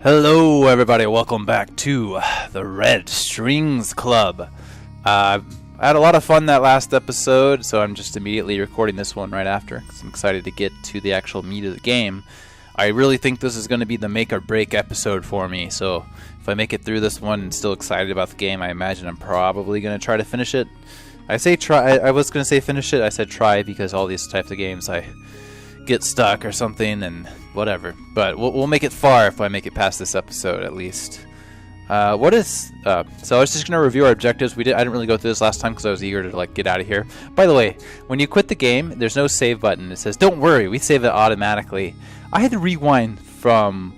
Hello everybody, welcome back to the Red Strings Club. I had a lot of fun that last episode, so I'm just immediately recording this one right after, because I'm excited to get to the actual meat of the game. I really think this is going to be the make or break episode for me, so if I make it through this one and still excited about the game, I imagine I'm probably going to try to finish it. I say try, I was going to say finish it, I said try because all these types of games I get stuck or something and whatever, but we'll make it far if I make it past this episode at least. So I was just gonna review our objectives. I didn't really go through this last time because I was eager to get out of here. By the way, when you quit the game, there's no save button. It says don't worry, we save it automatically. I had to rewind from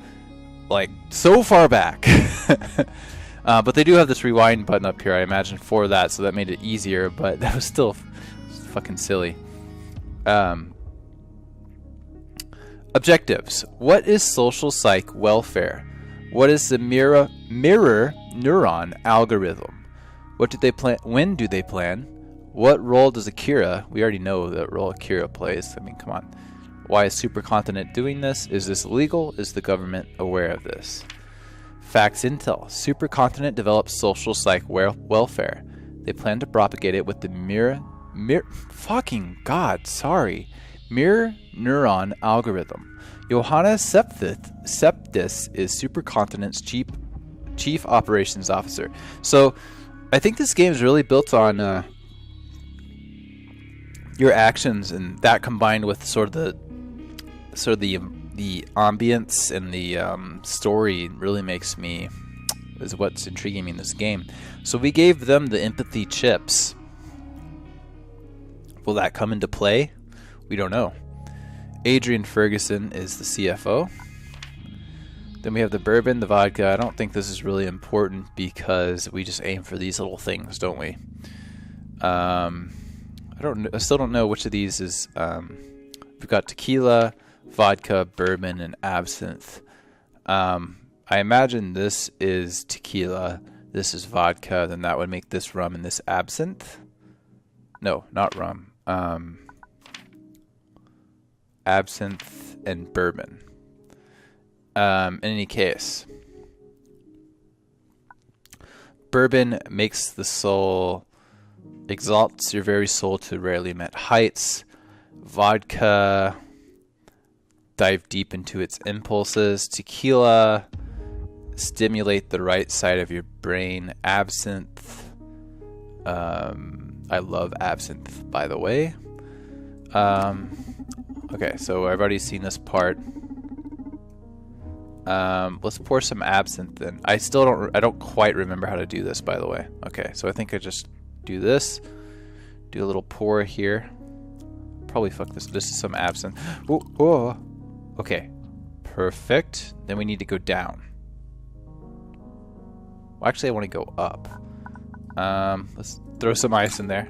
like so far back. But they do have this rewind button up here, I imagine, for that, so that made it easier, but that was still fucking silly. Objectives. What is social psych welfare? What is the mirror neuron algorithm? What did they plan? When do they plan? What role does Akira? We already know that role Akira plays. I mean, come on. Why is Supercontinent doing this? Is this illegal? Is the government aware of this? Facts intel. Supercontinent develops social psych welfare. They plan to propagate it with the mirror neuron algorithm. Johanna Septis is Supercontinent's chief operations officer. So I think this game is really built on your actions, and that combined with sort of the ambience and the story really is what's intriguing me in this game. So we gave them the empathy chips. Will that come into play? We don't know. Adrian Ferguson is the CFO. Then we have the bourbon, the vodka. I don't think this is really important because we just aim for these little things, don't we? I still don't know which of these is. We've got tequila, vodka, bourbon, and absinthe. I imagine this is tequila. This is vodka. Then that would make this rum and this absinthe. No, not rum. Absinthe and bourbon. In any case, bourbon makes the soul, exalts your very soul to rarely met heights. Vodka, dive deep into its impulses. Tequila, stimulate the right side of your brain. Absinthe, I love absinthe, by the way. Okay, so I've already seen this part. Let's pour some absinthe in. I don't quite remember how to do this, by the way. Okay, so I think I just do this. Do a little pour here. Probably fuck this. This is some absinthe. Oh. Okay, perfect. Then we need to go down. Well, actually, I want to go up. Let's throw some ice in there.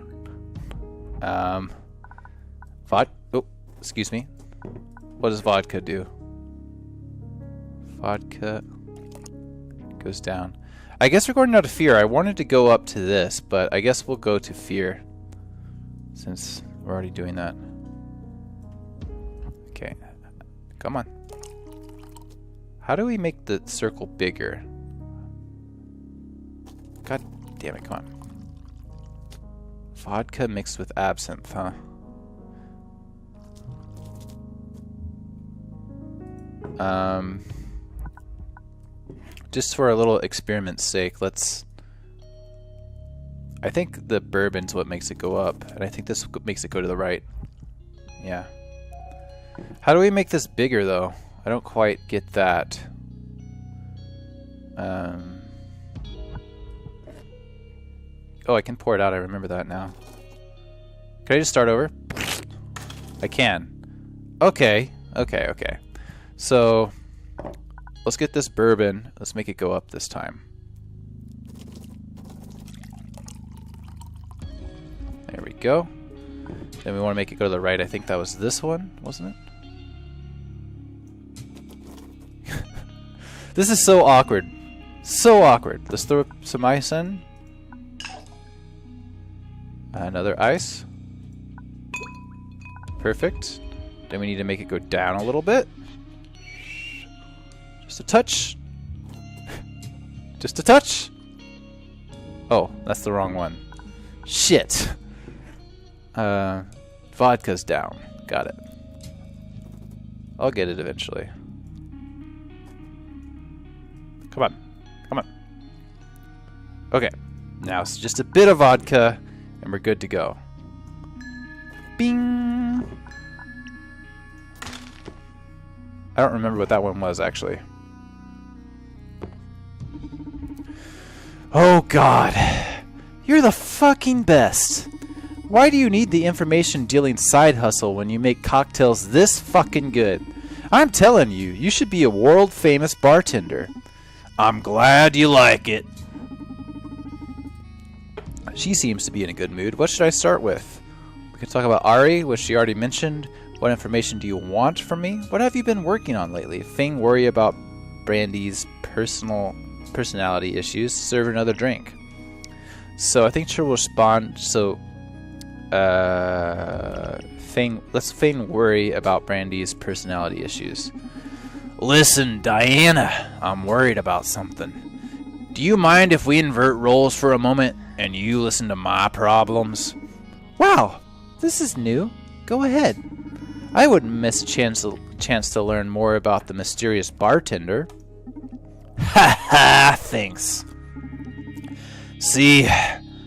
Excuse me. What does vodka do? Vodka goes down. I guess we're going down to fear. I wanted to go up to this, but I guess we'll go to fear since we're already doing that. Okay. Come on. How do we make the circle bigger? God damn it, come on. Vodka mixed with absinthe, huh? Just for a little experiment's sake, I think the bourbon's what makes it go up, and I think this makes it go to the right. Yeah. How do we make this bigger, though? I don't quite get that. Oh, I can pour it out. I remember that now. Can I just start over? I can. Okay. So, let's get this bourbon. Let's make it go up this time. There we go. Then we want to make it go to the right. I think that was this one, wasn't it? This is so awkward. So awkward. Let's throw some ice in. Another ice. Perfect. Then we need to make it go down a little bit. Just a touch. Just a touch. Oh, that's the wrong one. Shit. Vodka's down. Got it. I'll get it eventually. Come on. Come on. Okay. Now it's just a bit of vodka, and we're good to go. Bing! I don't remember what that one was, actually. Oh, God. You're the fucking best. Why do you need the information dealing side hustle when you make cocktails this fucking good? I'm telling you, you should be a world famous bartender. I'm glad you like it. She seems to be in a good mood. What should I start with? We can talk about Ari, which she already mentioned. What information do you want from me? What have you been working on lately? Fing worry about Brandy's personality issues. Serve another drink. So I think she'll respond. So let's feign worry about Brandy's personality issues. Listen, Diana, I'm worried about something. Do you mind if we invert roles for a moment and you listen to my problems? Wow, this is new. Go ahead. I wouldn't miss a chance to learn more about the mysterious bartender. Ha ha, thanks. See,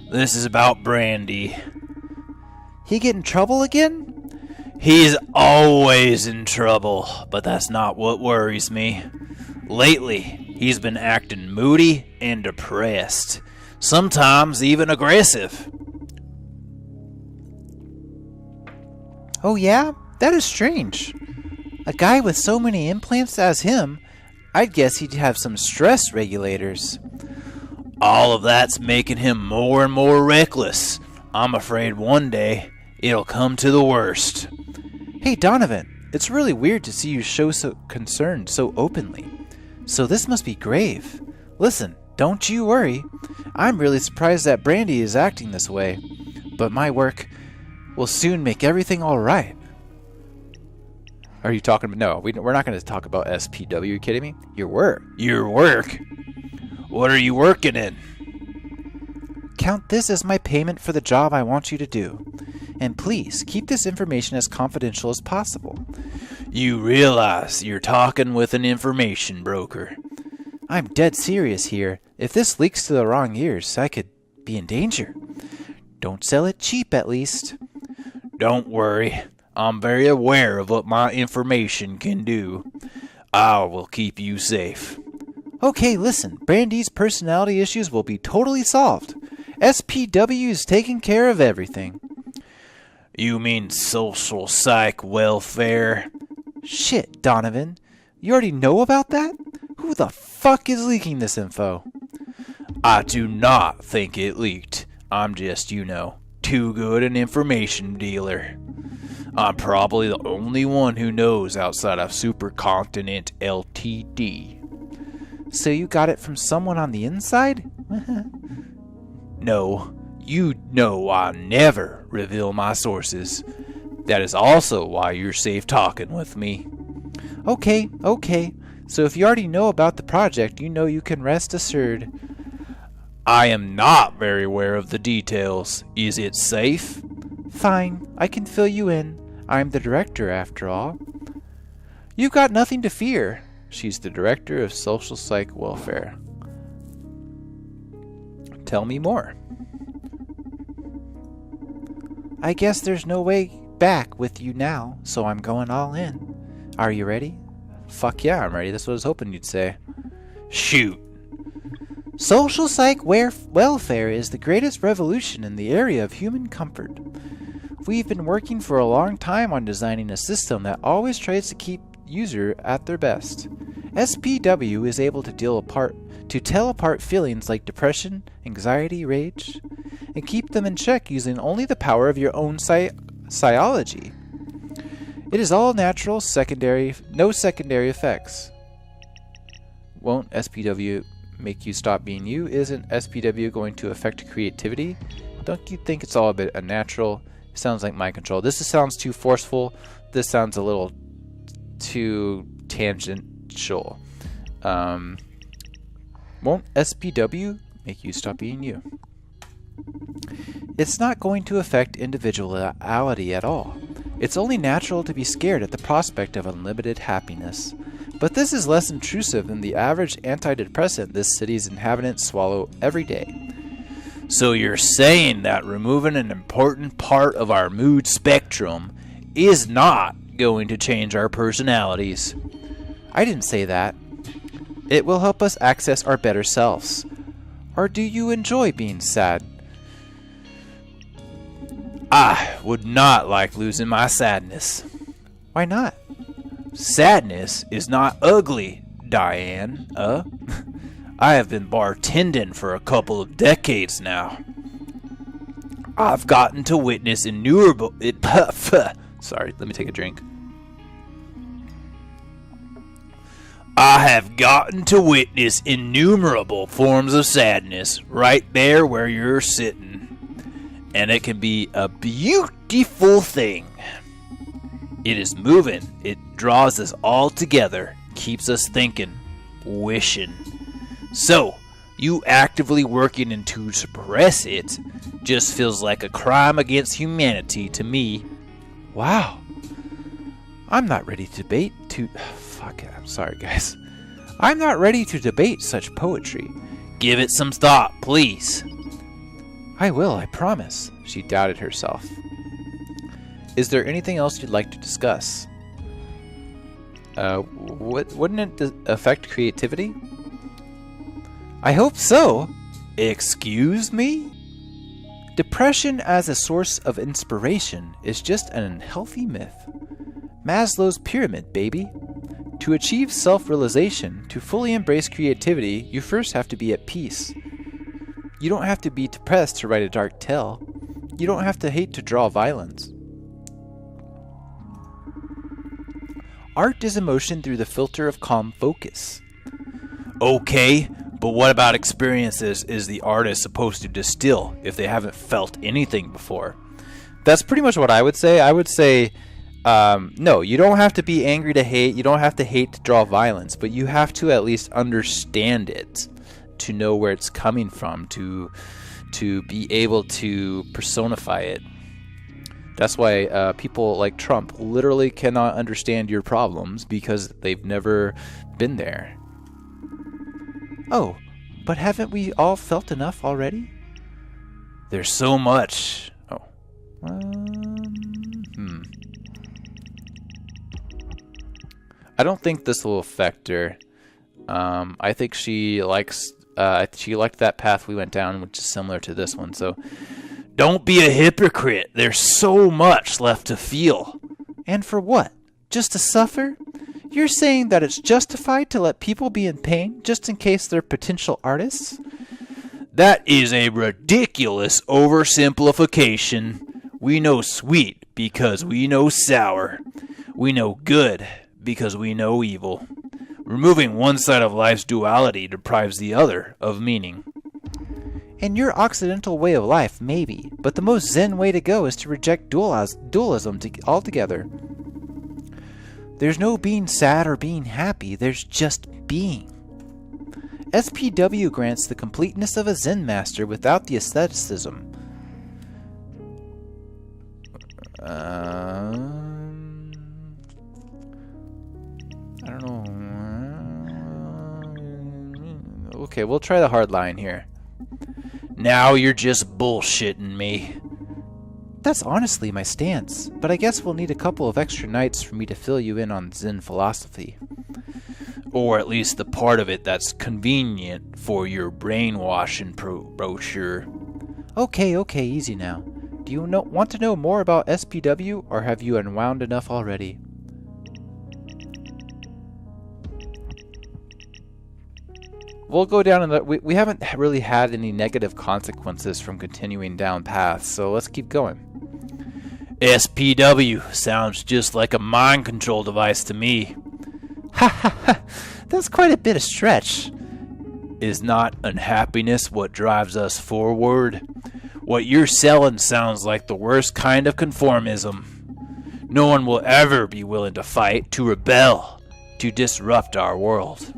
this is about Brandy. He get in trouble again? He's always in trouble, but that's not what worries me. Lately, he's been acting moody and depressed, sometimes even aggressive. Oh yeah? That is strange. A guy with so many implants as him, I'd guess he'd have some stress regulators. All of that's making him more and more reckless. I'm afraid one day it'll come to the worst. Hey Donovan, it's really weird to see you show so concerned so openly. So this must be grave. Listen, don't you worry. I'm really surprised that Brandy is acting this way. But my work will soon make everything all right. Are you talking about... No, we're not going to talk about SPW. Are you kidding me? Your work. Your work? What are you working in? Count this as my payment for the job I want you to do. And please, keep this information as confidential as possible. You realize you're talking with an information broker. I'm dead serious here. If this leaks to the wrong ears, I could be in danger. Don't sell it cheap, at least. Don't worry. I'm very aware of what my information can do. I will keep you safe. Okay, listen. Brandy's personality issues will be totally solved. SPW is taking care of everything. You mean social psych welfare? Shit, Donovan. You already know about that? Who the fuck is leaking this info? I do not think it leaked. I'm just, too good an information dealer. I'm probably the only one who knows outside of Supercontinent Ltd. So you got it from someone on the inside? No, you know I never reveal my sources. That is also why you're safe talking with me. Okay. So if you already know about the project, you can rest assured. I am not very aware of the details. Is it safe? Fine, I can fill you in. I'm the director, after all. You've got nothing to fear. She's the director of social psych welfare. Tell me more. I guess there's no way back with you now, so I'm going all in. Are you ready? Fuck yeah, I'm ready. That's what I was hoping you'd say. Shoot. Social psych welfare is the greatest revolution in the area of human comfort. We've been working for a long time on designing a system that always tries to keep user at their best. SPW is able to tell apart feelings like depression, anxiety, rage, and keep them in check using only the power of your own psychology. It is all natural, no secondary effects. Won't SPW make you stop being you? Isn't SPW going to affect creativity? Don't you think it's all a bit unnatural? It sounds like mind control. This sounds too forceful. This sounds a little too tangential. Won't SPW make you stop being you? It's not going to affect individuality at all. It's only natural to be scared at the prospect of unlimited happiness. But this is less intrusive than the average antidepressant this city's inhabitants swallow every day. So you're saying that removing an important part of our mood spectrum is not going to change our personalities? I didn't say that. It will help us access our better selves. Or do you enjoy being sad? I would not like losing my sadness. Why not? Sadness is not ugly, Diane. I have been bartending for a couple of decades now. I've gotten to witness innumerable... Sorry, let me take a drink. I have gotten to witness innumerable forms of sadness right there where you're sitting. And it can be a beautiful thing. It is moving. It draws us all together, keeps us thinking, wishing. So, you actively working to suppress it just feels like a crime against humanity to me. Wow. I'm not ready to debate Fuck it, I'm sorry, guys. I'm not ready to debate such poetry. Give it some thought, please. I will, I promise, she doubted herself. Is there anything else you'd like to discuss? Wouldn't it affect creativity? I hope so. Excuse me? Depression as a source of inspiration is just an unhealthy myth. Maslow's pyramid, baby. To achieve self-realization, to fully embrace creativity, you first have to be at peace. You don't have to be depressed to write a dark tale. You don't have to hate to draw violence. Art is emotion through the filter of calm focus. Okay, but what about experiences is the artist supposed to distill if they haven't felt anything before? That's pretty much what I would say. I would say, no, you don't have to be angry to hate. You don't have to hate to draw violence, but you have to at least understand it, to know where it's coming from, to be able to personify it. That's why people like Trump literally cannot understand your problems because they've never been there. Oh, but haven't we all felt enough already? There's so much. Oh. I don't think this will affect her. I think she liked that path we went down, which is similar to this one. So, don't be a hypocrite. There's so much left to feel. And for what? Just to suffer? You're saying that it's justified to let people be in pain just in case they're potential artists? That is a ridiculous oversimplification. We know sweet because we know sour. We know good because we know evil. Removing one side of life's duality deprives the other of meaning. In your Occidental way of life, maybe, but the most Zen way to go is to reject dualism altogether. There's no being sad or being happy, there's just being. SPW grants the completeness of a Zen master without the aestheticism. I don't know. Okay, we'll try the hard line here. Now you're just bullshitting me. That's honestly my stance, but I guess we'll need a couple of extra nights for me to fill you in on Zen philosophy. Or at least the part of it that's convenient for your brainwashing brochure. Okay, easy now. Do you want to know more about SPW, or have you unwound enough already? We'll go down in the... We haven't really had any negative consequences from continuing down paths, so let's keep going. SPW sounds just like a mind control device to me. Ha ha ha! That's quite a bit of stretch. Is not unhappiness what drives us forward? What you're selling sounds like the worst kind of conformism. No one will ever be willing to fight, to rebel, to disrupt our world.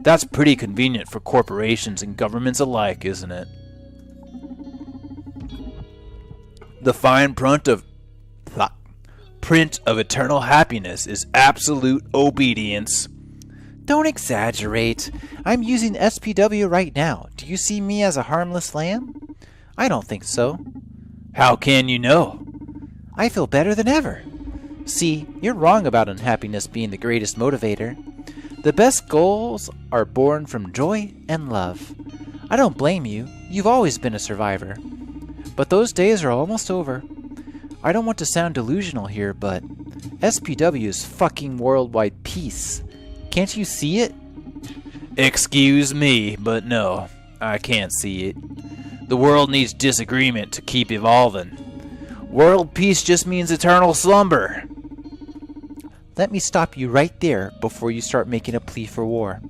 That's pretty convenient for corporations and governments alike, isn't it? The fine print of eternal happiness is absolute obedience. Don't exaggerate. I'm using SPW right now. Do you see me as a harmless lamb? I don't think so. How can you know? I feel better than ever. See, you're wrong about unhappiness being the greatest motivator. The best goals are born from joy and love. I don't blame you. You've always been a survivor. But those days are almost over. I don't want to sound delusional here, but SPW is fucking worldwide peace. Can't you see it? Excuse me, but no, I can't see it. The world needs disagreement to keep evolving. World peace just means eternal slumber. Let me stop you right there before you start making a plea for war.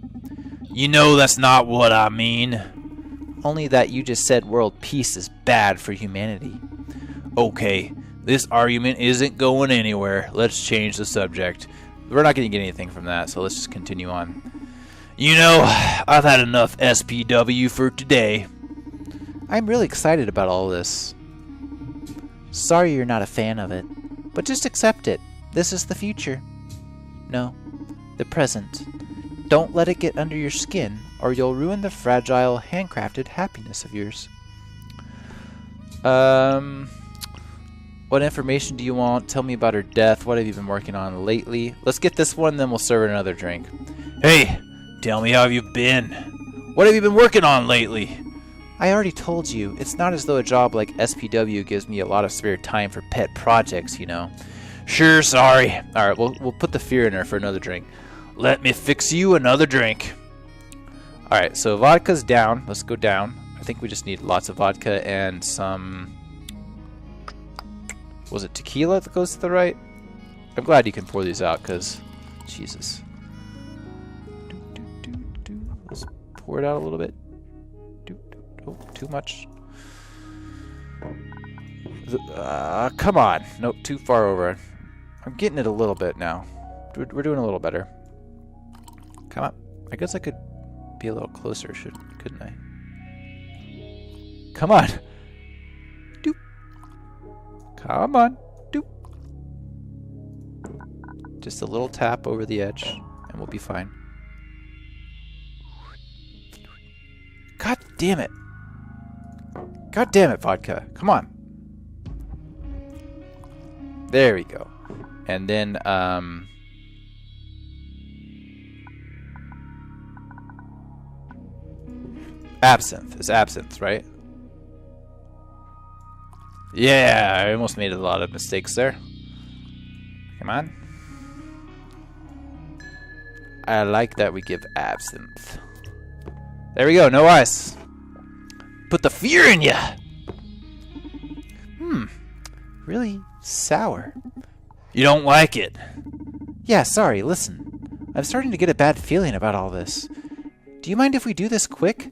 You know that's not what I mean. Only that you just said world peace is bad for humanity. Okay, this argument isn't going anywhere. Let's change the subject. We're not going to get anything from that, so let's just continue on. You know, I've had enough SPW for today. I'm really excited about all this. Sorry you're not a fan of it, but just accept it. This is the future. No, the present. Don't let it get under your skin, or you'll ruin the fragile, handcrafted happiness of yours. What information do you want? Tell me about her death. What have you been working on lately? Let's get this one, then we'll serve her another drink. Hey, tell me how you've been. What have you been working on lately? I already told you, it's not as though a job like SPW gives me a lot of spare time for pet projects, you know. Sure, sorry. Alright, we'll put the fear in her for another drink. Let me fix you another drink. Alright, so vodka's down. Let's go down. I think we just need lots of vodka and some... Was it tequila that goes to the right? I'm glad you can pour these out, because... Jesus. Let's pour it out a little bit. Oh, too much. Come on. Nope, too far over. I'm getting it a little bit now. We're doing a little better. Come on. I guess I could be a little closer, couldn't I? Come on. Doop. Come on. Doop. Just a little tap over the edge, and we'll be fine. God damn it. God damn it, vodka. Come on. There we go. And then, absinthe. It's absinthe, right? Yeah, I almost made a lot of mistakes there. Come on. I like that we give absinthe. There we go, no ice. Put the fear in ya! Really sour. You don't like it? Yeah, sorry, listen. I'm starting to get a bad feeling about all this. Do you mind if we do this quick?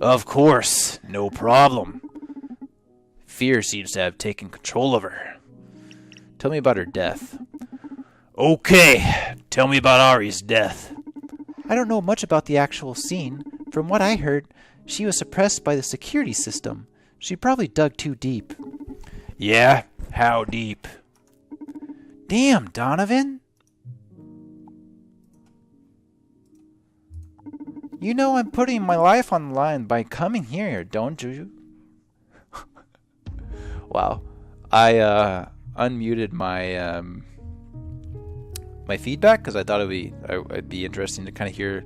Of course, no problem. Fear seems to have taken control of her. Tell me about her death. Okay, tell me about Ari's death. I don't know much about the actual scene. From what I heard, she was suppressed by the security system. She probably dug too deep. Yeah? How deep? Damn, Donovan! You know I'm putting my life on the line by coming here, don't you? Wow. I unmuted my my feedback because I thought it'd be interesting to kind of hear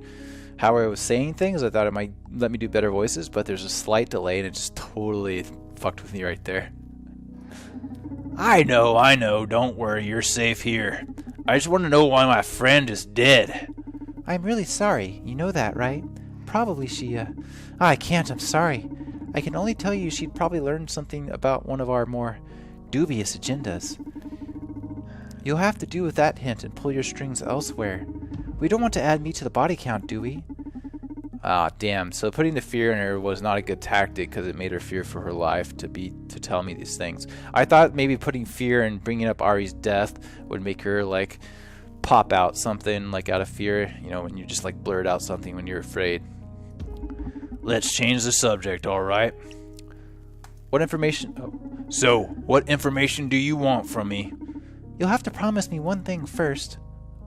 how I was saying things. I thought it might let me do better voices, but there's a slight delay and it just totally fucked with me right there. I know. Don't worry, you're safe here. I just want to know why my friend is dead. I'm really sorry. You know that, right? Probably she, I can't, I'm sorry. I can only tell you she'd probably learned something about one of our more dubious agendas. You'll have to do with that hint and pull your strings elsewhere. We don't want to add me to the body count, do we? Ah, damn. So putting the fear in her was not a good tactic because it made her fear for her life to tell me these things. I thought maybe putting fear and bringing up Ari's death would make her, like, pop out something like out of fear, when you just like blurt out something when you're afraid. Let's change the subject, all right? What information? So, what information do you want from me? You'll have to promise me one thing first.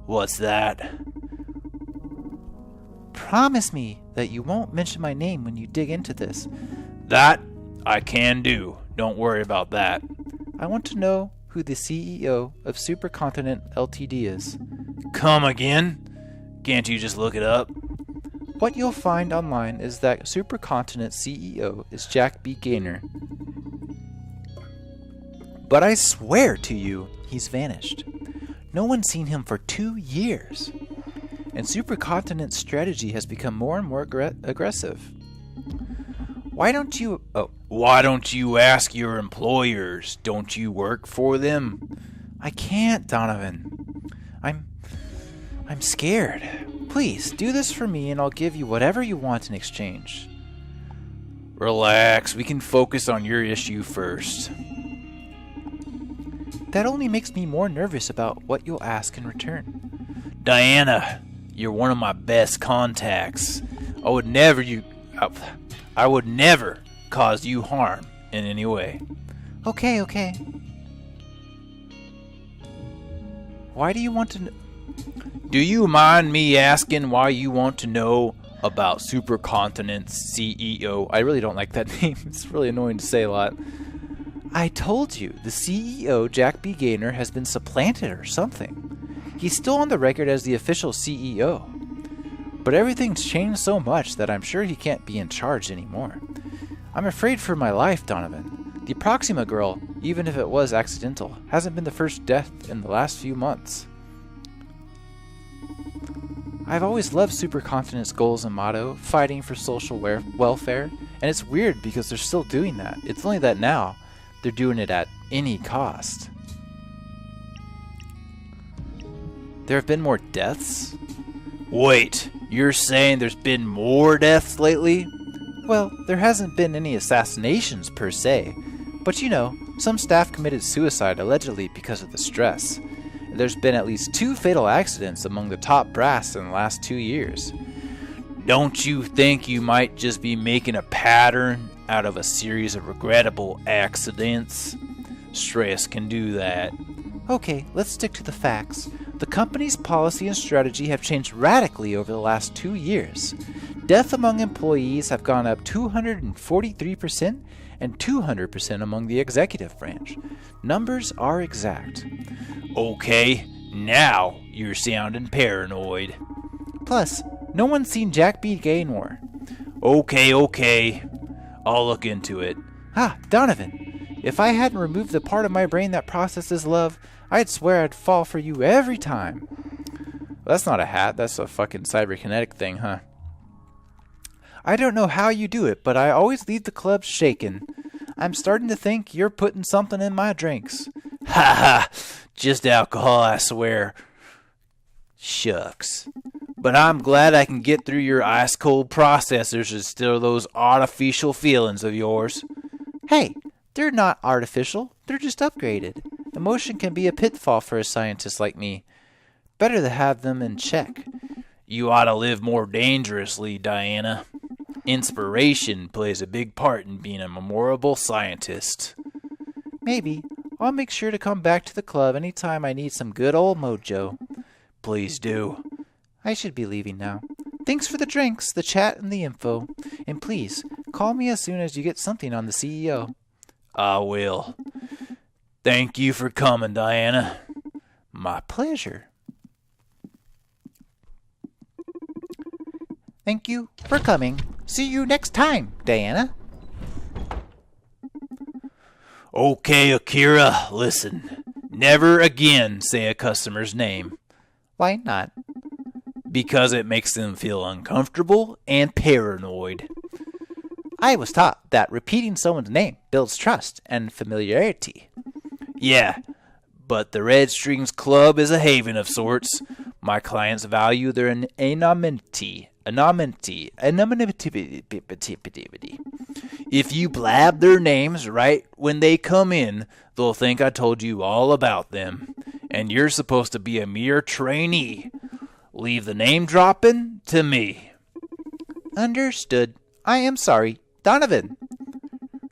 What's that? Promise me that you won't mention my name when you dig into this. That I can do. Don't worry about that. I want to know who the CEO of Supercontinent Ltd is. Come again? Can't you just look it up? What you'll find online is that Supercontinent CEO is Jack B. Gaynor. But I swear to you, he's vanished. No one's seen him for 2 years. And Supercontinent's strategy has become more and more aggressive. Why don't you ask your employers? Don't you work for them? I can't, Donovan. I'm scared. Please, do this for me and I'll give you whatever you want in exchange. Relax, we can focus on your issue first. That only makes me more nervous about what you'll ask in return. Diana, you're one of my best contacts. I would never cause you harm in any way. Okay. Why do you want to know? Do you mind me asking why you want to know about Supercontinent's CEO? I really don't like that name. It's really annoying to say a lot. I told you, the CEO, Jack B. Gaynor, has been supplanted or something. He's still on the record as the official CEO. But everything's changed so much that I'm sure he can't be in charge anymore. I'm afraid for my life, Donovan. The Proxima girl, even if it was accidental, hasn't been the first death in the last few months. I've always loved Supercontinent's goals and motto, fighting for social welfare, and it's weird because they're still doing that. It's only that now they're doing it at any cost. There have been more deaths? Wait, you're saying there's been more deaths lately? Well, there hasn't been any assassinations per se, but some staff committed suicide allegedly because of the stress. There's been at least 2 fatal accidents among the top brass in the last 2 years. Don't you think you might just be making a pattern out of a series of regrettable accidents? Stress can do that. Okay, let's stick to the facts. The company's policy and strategy have changed radically over the last 2 years. Death among employees have gone up 243% and 200% among the executive branch. Numbers are exact. Okay, now you're sounding paranoid. Plus, no one's seen Jack B. Gaynor. Okay. I'll look into it. Donovan, if I hadn't removed the part of my brain that processes love, I'd swear I'd fall for you every time. Well, that's not a hat, that's a fucking cyberkinetic thing, huh? I don't know how you do it, but I always leave the club shaken. I'm starting to think you're putting something in my drinks. Ha! Just alcohol, I swear. Shucks. But I'm glad I can get through your ice-cold processors and still those artificial feelings of yours. Hey, they're not artificial. They're just upgraded. Emotion can be a pitfall for a scientist like me. Better to have them in check. You ought to live more dangerously, Diana. Inspiration plays a big part in being a memorable scientist. Maybe. I'll make sure to come back to the club anytime I need some good old mojo. Please do. I should be leaving now. Thanks for the drinks, the chat, and the info. And please, call me as soon as you get something on the CEO. I will. Thank you for coming, Diana. My pleasure. Thank you for coming. See you next time, Diana. Okay, Akira, listen. Never again say a customer's name. Why not? Because it makes them feel uncomfortable and paranoid. I was taught that repeating someone's name builds trust and familiarity. Yeah, but the Red Strings Club is a haven of sorts. My clients value their anonymity. If you blab their names right when they come in, they'll think I told you all about them. and you're supposed to be a mere trainee. Leave the name dropping to me. Understood. I am sorry. Donovan.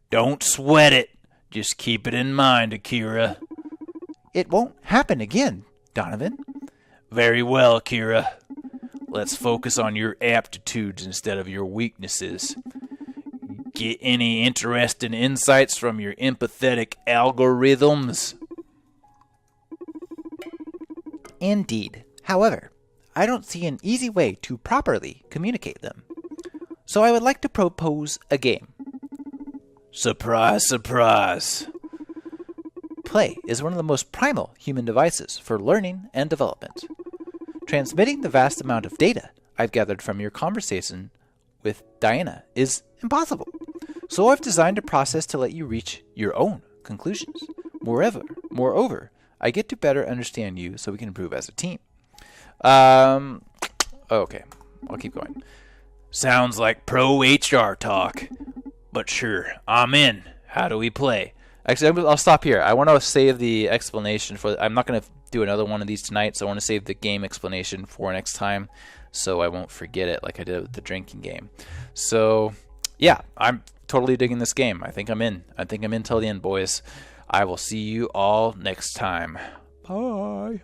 Don't sweat it. Just keep it in mind, Akira. It won't happen again, Donovan. Very well, Akira. Let's focus on your aptitudes instead of your weaknesses. Get any interesting insights from your empathetic algorithms? Indeed. However, I don't see an easy way to properly communicate them. So I would like to propose a game. Surprise, surprise. Play is one of the most primal human devices for learning and development. Transmitting the vast amount of data I've gathered from your conversation with Diana is impossible. So I've designed a process to let you reach your own conclusions. Moreover, I get to better understand you so we can improve as a team. Okay, I'll keep going. Sounds like pro HR talk. But sure, I'm in. How do we play? Actually, I'll stop here. I want to save the explanation for... I'm not going to do another one of these tonight, so I want to save the game explanation for next time so I won't forget it like I did with the drinking game. So, yeah, I'm totally digging this game. I think I'm in. I think I'm in till the end, boys. I will see you all next time. Bye.